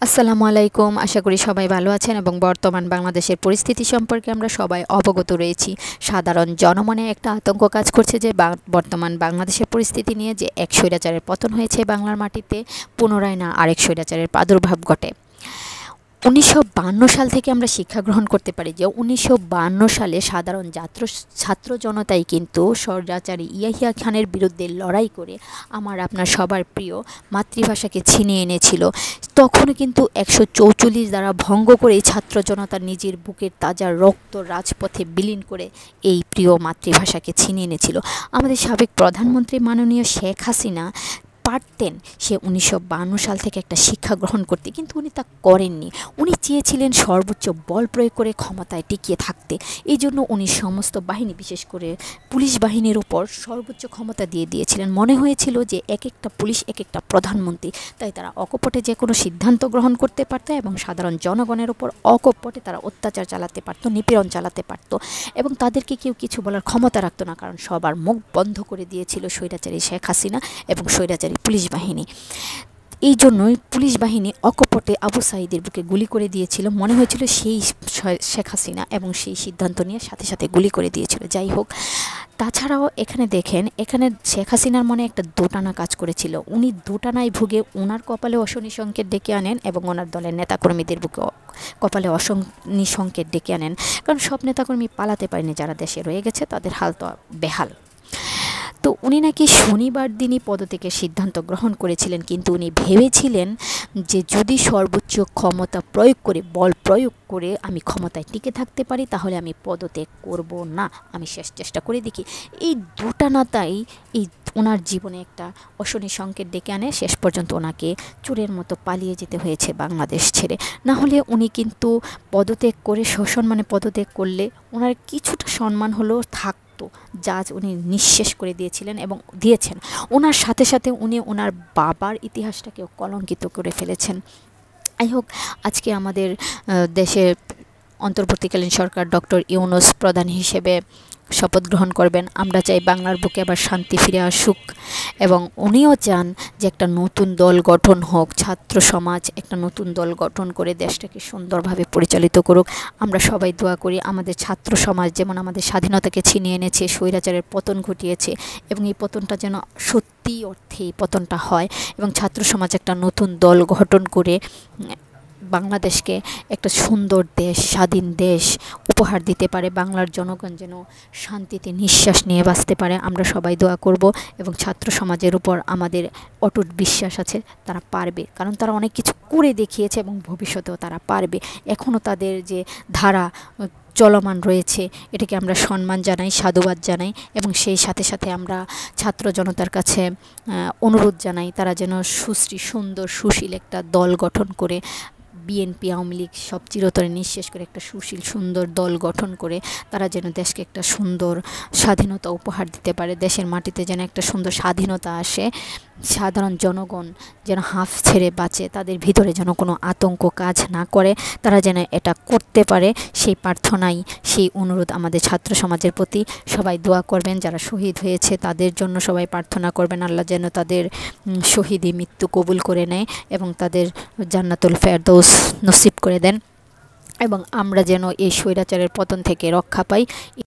আসসালামু আলাইকুম। আশা করি সবাই ভালো আছেন এবং বর্তমান বাংলাদেশের পরিস্থিতি সম্পর্কে আমরা সবাই অবগত রয়েছি। সাধারণ জনমনে একটা আতঙ্ক কাজ করছে যে বর্তমান বাংলাদেশের পরিস্থিতি নিয়ে যে এক স্বৈরাচারের পতন হয়েছে বাংলার মাটিতে, পুনরায় না আরেক স্বৈরাচারের প্রাদুর্ভাব ঘটে। 1952 সাল থেকে আমরা শিক্ষা গ্রহণ করতে পারি যে 1952 সালে সাধারণ ছাত্র জনতাই কিন্তু স্বৈরাচারী ইয়াহিয়া খানের বিরুদ্ধে লড়াই করে আমার আপনার সবার প্রিয় মাতৃভাষাকে ছিনিয়ে এনেছিল। তখনও কিন্তু 144 দ্বারা ভঙ্গ করে ছাত্র জনতা নিজের বুকের তাজা রক্ত রাজপথে বিলীন করে এই প্রিয় মাতৃভাষাকে ছিনিয়ে এনেছিল। আমাদের সাবেক প্রধানমন্ত্রী মাননীয় শেখ হাসিনা পারতেন সে 1952 সাল থেকে একটা শিক্ষা গ্রহণ করতে, কিন্তু উনি তা করেননি। উনি চেয়েছিলেন সর্বোচ্চ বল প্রয়োগ করে ক্ষমতায় টিকিয়ে থাকতে। এই জন্য উনি সমস্ত বাহিনী, বিশেষ করে পুলিশ বাহিনীর উপর সর্বোচ্চ ক্ষমতা দিয়ে দিয়েছিলেন। মনে হয়েছিল যে এক একটা পুলিশ এক একটা প্রধানমন্ত্রী, তাই তারা অকপটে যে কোনো সিদ্ধান্ত গ্রহণ করতে পারত এবং সাধারণ জনগণের উপর অকপটে তারা অত্যাচার চালাতে পারত, নিপীড়ন চালাতে পারত এবং তাদেরকে কেউ কিছু বলার ক্ষমতা রাখতো না, কারণ সবার মুখ বন্ধ করে দিয়েছিল স্বৈরাচারী শেখ হাসিনা এবং স্বৈরাচারী পুলিশ বাহিনী। এই জন্যই পুলিশ বাহিনী অকপটে আবু সাঈদের বুকে গুলি করে দিয়েছিল। মনে হয়েছিল সেই শেখ হাসিনা এবং সেই সিদ্ধান্ত নিয়ে সাথে সাথে গুলি করে দিয়েছিল। যাই হোক, তাছাড়াও এখানে দেখেন, এখানে শেখ হাসিনার মনে একটা দোটানা কাজ করেছিল। উনি দোটানায় ভুগে ওনার কপালে অশনি সংকেত ডেকে আনেন এবং ওনার দলের নেতাকর্মীদের বুকে কপালে অশনি সংকেত ডেকে আনেন, কারণ সব নেতাকর্মী পালাতে পারেনি। যারা দেশে রয়ে গেছে তাদের হাল তো বেহাল। তো উনি নাকি শনিবার দিনই পদত্যাগের সিদ্ধান্ত গ্রহণ করেছিলেন, কিন্তু উনি ভেবেছিলেন যে যদি সর্বোচ্চ ক্ষমতা প্রয়োগ করে, বল প্রয়োগ করে আমি ক্ষমতায় টিকে থাকতে পারি তাহলে আমি পদত্যাগ করব না, আমি শেষ চেষ্টা করে দেখি। এই দোটানাতাই এই ওনার জীবনে একটা অশনি সংকেত ডেকে আনে। শেষ পর্যন্ত ওনাকে চোরের মতো পালিয়ে যেতে হয়েছে বাংলাদেশ ছেড়ে। না হলে উনি কিন্তু পদত্যাগ করে সসম্মানে পদত্যাগ করলে ওনার কিছুটা সম্মান হলেও থাকতো, যা উনি নিঃশেষ করে দিয়েছিলেন এবং দিয়েছেন। ওনার সাথে সাথে উনি ওনার বাবার ইতিহাসটাকেও কলঙ্কিত করে ফেলেছেন। যাই হোক, আজকে আমাদের দেশের অন্তর্বর্তীকালীন সরকার ডক্টর ইউনূস প্রধান হিসেবে শপথ গ্রহণ করবেন। আমরা চাই বাংলার বুকে আবার শান্তি ফিরে আসুক এবং উনিও চান যে একটা নতুন দল গঠন হোক, ছাত্র সমাজ একটা নতুন দল গঠন করে দেশটাকে সুন্দরভাবে পরিচালিত করুক। আমরা সবাই দোয়া করি আমাদের ছাত্র সমাজ যেমন আমাদের স্বাধীনতাকে ছিনিয়ে এনেছে, স্বৈরাচারের পতন ঘটিয়েছে এবং এই পতনটা যেন সত্যি অর্থে এই পতনটা হয় এবং ছাত্র সমাজ একটা নতুন দল গঠন করে বাংলাদেশকে একটা সুন্দর দেশ, স্বাধীন দেশ উপহার দিতে পারে। বাংলার জনগণ যেন শান্তিতে নিঃশ্বাস নিয়ে বাঁচতে পারে। আমরা সবাই দোয়া করব এবং ছাত্র সমাজের উপর আমাদের অটুট বিশ্বাস আছে, তারা পারবে, কারণ তারা অনেক কিছু করে দেখিয়েছে এবং ভবিষ্যতেও তারা পারবে। এখনও তাদের যে ধারা চলমান রয়েছে এটাকে আমরা সম্মান জানাই, সাধুবাদ জানাই এবং সেই সাথে সাথে আমরা ছাত্র জনতার কাছে অনুরোধ জানাই তারা যেন সুন্দর সুশীল একটা দল গঠন করে, বিএনপি আওয়ামী লীগ সব চিরতরে নিঃশেষ করে একটা সুশীল সুন্দর দল গঠন করে তারা যেন দেশকে একটা সুন্দর স্বাধীনতা উপহার দিতে পারে। দেশের মাটিতে যেন একটা সুন্দর স্বাধীনতা আসে, সাধারণ জনগণ যেন হাঁফ ছেড়ে বাঁচে, তাদের ভিতরে যেন কোনো আতঙ্ক কাজ না করে, তারা যেন এটা করতে পারে। সেই প্রার্থনাই, সেই অনুরোধ আমাদের ছাত্র সমাজের প্রতি। সবাই দোয়া করবেন, যারা শহীদ হয়েছে তাদের জন্য সবাই প্রার্থনা করবেন, আল্লাহ যেন তাদের শহীদি মৃত্যু কবুল করে নেয় এবং তাদের জান্নাতুল ফেরদৌস নসিব করে দেন এবং আমরা যেন এই স্বৈরাচারের পতন থেকে রক্ষা পাই।